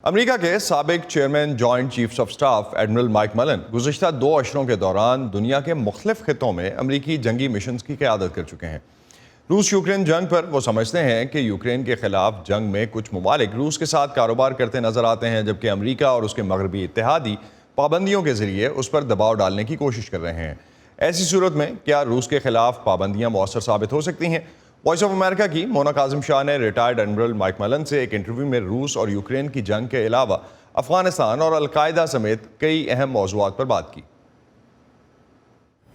امریکہ کے سابق chairman joint chiefs of staff admiral mic ملن گزشتہ 2 اشروں کے دوران دنیا کے مختلف خطوں میں امریکی جنگی مشنز کی قیادت کر چکے ہیں۔ روس یوکرین جنگ پر وہ سمجھتے ہیں کہ یوکرین کے خلاف جنگ میں کچھ ممالک روس کے ساتھ کاروبار کرتے نظر آتے ہیں، جبکہ امریکہ اور اس کے مغربی اتحادی پابندیوں کے ذریعے اس پر دباؤ ڈالنے کی کوشش کر رہے ہیں۔ ایسی صورت میں کیا روس کے خلاف پابندیاں مؤثر ثابت ہو سکتی ہیں؟ وائس آف امریکہ کی مونا کاظم شاہ نے ریٹائرڈ ایڈمرل مائک ملن سے ایک انٹرویو میں روس اور یوکرین کی جنگ کے علاوہ افغانستان اور القاعدہ سمیت کئی اہم موضوعات پر بات کی۔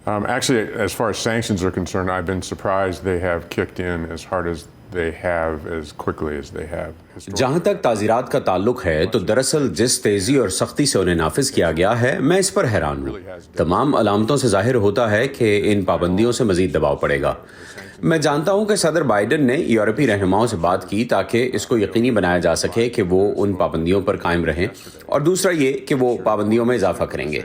Actually, as far as sanctions are concerned, I've been surprised they have kicked in as hard as they have, as quickly as they have. جہاں تک تعزیرات کا تعلق ہے تو دراصل جس تیزی اور سختی سے انہیں نافذ کیا گیا ہے، میں اس پر حیران ہوں۔ تمام علامتوں سے ظاہر ہوتا ہے کہ ان پابندیوں سے مزید دباؤ پڑے گا۔ میں جانتا ہوں کہ صدر بائیڈن نے یورپی رہنماؤں سے بات کی تاکہ اس کو یقینی بنایا جا سکے کہ وہ ان پابندیوں پر قائم رہیں، اور دوسرا یہ کہ وہ پابندیوں میں اضافہ کریں گے۔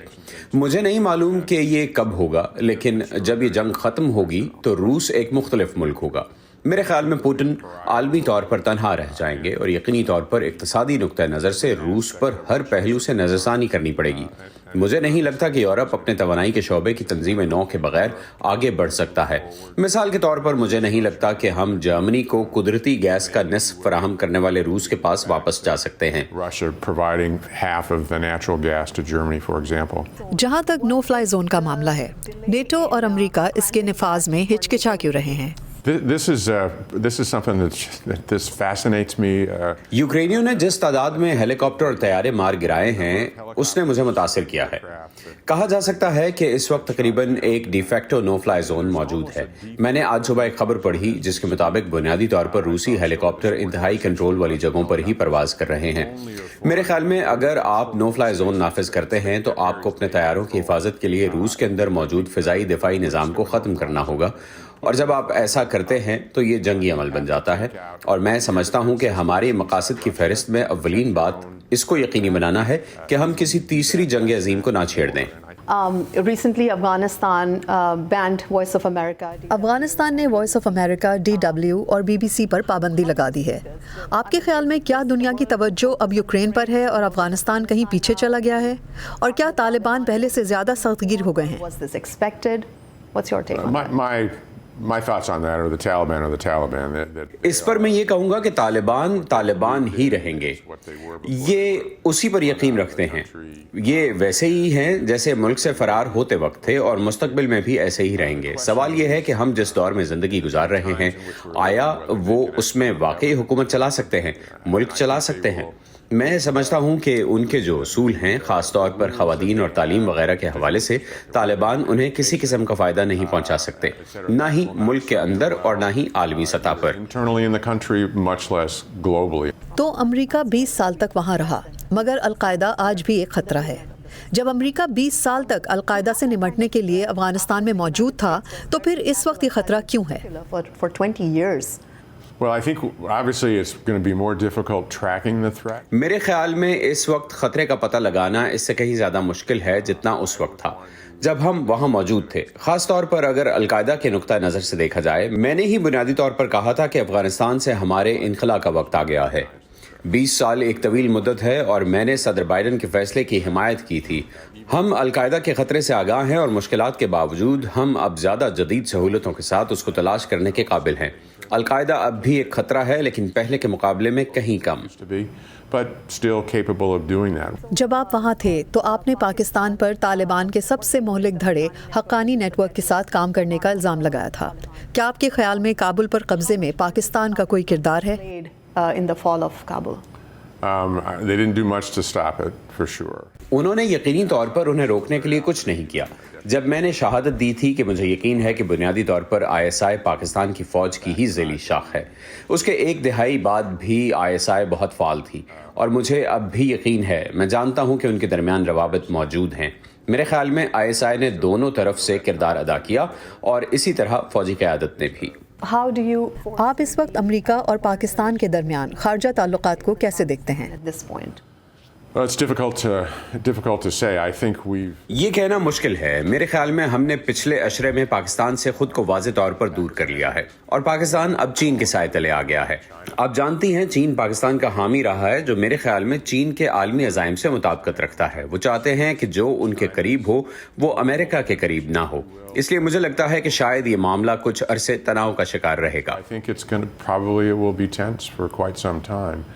مجھے نہیں معلوم کہ یہ کب ہوگا، لیکن جب یہ جنگ ختم ہوگی تو روس ایک مختلف ملک ہوگا۔ میرے خیال میں پوٹن عالمی طور پر تنہا رہ جائیں گے، اور یقینی طور پر اقتصادی نقطہ نظر سے روس پر ہر پہلو سے نظر ثانی کرنی پڑے گی۔ مجھے نہیں لگتا کہ یورپ اپنے توانائی کے شعبے کی تنظیم نو کے بغیر آگے بڑھ سکتا ہے۔ مثال کے طور پر مجھے نہیں لگتا کہ ہم جرمنی کو قدرتی گیس کا نصف فراہم کرنے والے روس کے پاس واپس جا سکتے ہیں۔ جہاں تک نو فلائی زون کا معاملہ ہے، نیٹو اور امریکہ اس کے نفاذ میں ہچکچا کیوں رہے ہیں؟ This is something that fascinates me. یوکرینیوں نے جس تعداد میں ہیلی کاپٹر اور طیارے مار گرائے ہیں، اس نے مجھے متاثر کیا ہے۔ کہا جا سکتا ہے کہ اس وقت تقریباً ایک ڈی فیکٹو نو فلائی زون موجود ہے۔ میں نے آج صبح ایک خبر پڑھی جس کے مطابق بنیادی طور پر روسی ہیلی کاپٹر انتہائی کنٹرول والی جگہوں پر ہی پرواز کر رہے ہیں۔ میرے خیال میں اگر آپ نو فلائی زون نافذ کرتے ہیں تو آپ کو اپنے طیاروں کی حفاظت کے لیے روس کے اندر موجود فضائی دفاعی نظام کو ختم کرنا ہوگا، اور جب آپ ایسا کرتے ہیں تو یہ جنگی عمل بن جاتا ہے۔ اور میں سمجھتا ہوں کہ ہمارے مقاصد کی فہرست میں اولین بات اس کو یقینی بنانا ہے کہ ہم کسی تیسری جنگ عظیم کو نہ چھیڑ دیں۔ Recently Afghanistan banned Voice of America. Afghanistan نے وائس آف امریکہ، DW اور BBC پر پابندی لگا دی ہے۔ آپ کے خیال میں کیا دنیا کی توجہ اب یوکرین پر ہے اور افغانستان کہیں پیچھے چلا گیا ہے؟ اور کیا طالبان پہلے سے زیادہ سخت گیر ہو گئے ہیں؟ Was this expected? What's your take on that? My thoughts on that are the Taliban. اس پر میں یہ کہوں گا کہ طالبان ہی رہیں گے۔ یہ اسی پر یقین رکھتے ہیں۔ یہ ویسے ہی ہیں جیسے ملک سے فرار ہوتے وقت تھے، اور مستقبل میں بھی ایسے ہی رہیں گے۔ سوال یہ ہے کہ ہم جس دور میں زندگی گزار رہے ہیں، آیا وہ اس میں واقعی حکومت چلا سکتے ہیں، ملک چلا سکتے ہیں؟ میں سمجھتا ہوں کہ ان کے جو اصول ہیں، خاص طور پر خواتین اور تعلیم وغیرہ کے حوالے سے، طالبان انہیں کسی قسم کا فائدہ نہیں پہنچا سکتے، نہ ہی ملک کے اندر اور نہ ہی عالمی سطح پر۔ تو امریکہ 20 سال تک وہاں رہا، مگر القاعدہ آج بھی ایک خطرہ ہے۔ جب امریکہ 20 سال تک القاعدہ سے نمٹنے کے لیے افغانستان میں موجود تھا، تو پھر اس وقت یہ خطرہ کیوں ہے؟ For 20 years. Well, I think obviously it's going to be more difficult tracking the threat. میرے خیال میں اس وقت خطرے کا پتہ لگانا اس سے کہیں زیادہ مشکل ہے جتنا اس وقت تھا جب ہم وہاں موجود تھے۔ خاص طور پر اگر القاعدہ کے نقطہ نظر سے دیکھا جائے، میں نے ہی بنیادی طور پر کہا تھا کہ افغانستان سے ہمارے انخلا کا وقت آ گیا ہے۔ 20 سال ایک طویل مدت ہے، اور میں نے صدر بائیڈن کے فیصلے کی حمایت کی تھی۔ ہم القاعدہ کے خطرے سے آگاہ ہیں، اور مشکلات کے باوجود ہم اب زیادہ جدید سہولتوں کے ساتھ اس کو تلاش کرنے کے قابل ہیں۔ القاعدہ اب بھی ایک خطرہ ہے، لیکن پہلے کے مقابلے میں کہیں کم۔ جب آپ وہاں تھے تو آپ نے پاکستان پر طالبان کے سب سے مہلک دھڑے حقانی نیٹ ورک کے ساتھ کام کرنے کا الزام لگایا تھا۔ کیا آپ کے خیال میں کابل پر قبضے میں پاکستان کا کوئی کردار ہے؟ In the fall of Kabul. They didn't do much to stop it, for sure. انہوں نے یقینی طور پر انہیں روکنے کے لیے کچھ نہیں کیا۔ جب میں نے شہادت دی تھی کہ مجھے یقین ہے کہ بنیادی طور پر ISI پاکستان کی فوج کی ہی ذیلی شاخ ہے، اس کے 1 دہائی بعد بھی ISI بہت فعال تھی، اور مجھے اب بھی یقین ہے، میں جانتا ہوں کہ ان کے درمیان روابط موجود ہیں۔ میرے خیال میں ISI نے دونوں طرف سے کردار ادا کیا، اور اسی طرح فوجی قیادت نے بھی۔ آپ اس وقت امریکہ اور پاکستان کے درمیان خارجہ تعلقات کو کیسے دیکھتے ہیں؟ At this point. Well, it's difficult to say. I think we've یہ کہنا مشکل ہے. میرے خیال میں ہم نے پچھلے عشرے میں پاکستان سے خود کو واضح طور پر دور کر لیا ہے اور پاکستان اب چین کے سائے تلے آ گیا ہے. آپ جانتی ہیں چین پاکستان کا حامی رہا ہے، جو میرے خیال میں چین کے عالمی عزائم سے مطابقت رکھتا ہے. وہ چاہتے ہیں کہ جو ان کے قریب ہو وہ امریکہ کے قریب نہ ہو. اس لیے مجھے لگتا ہے کہ شاید یہ معاملہ کچھ عرصے تناؤ کا شکار رہے گا. I think it will be tense for quite some time.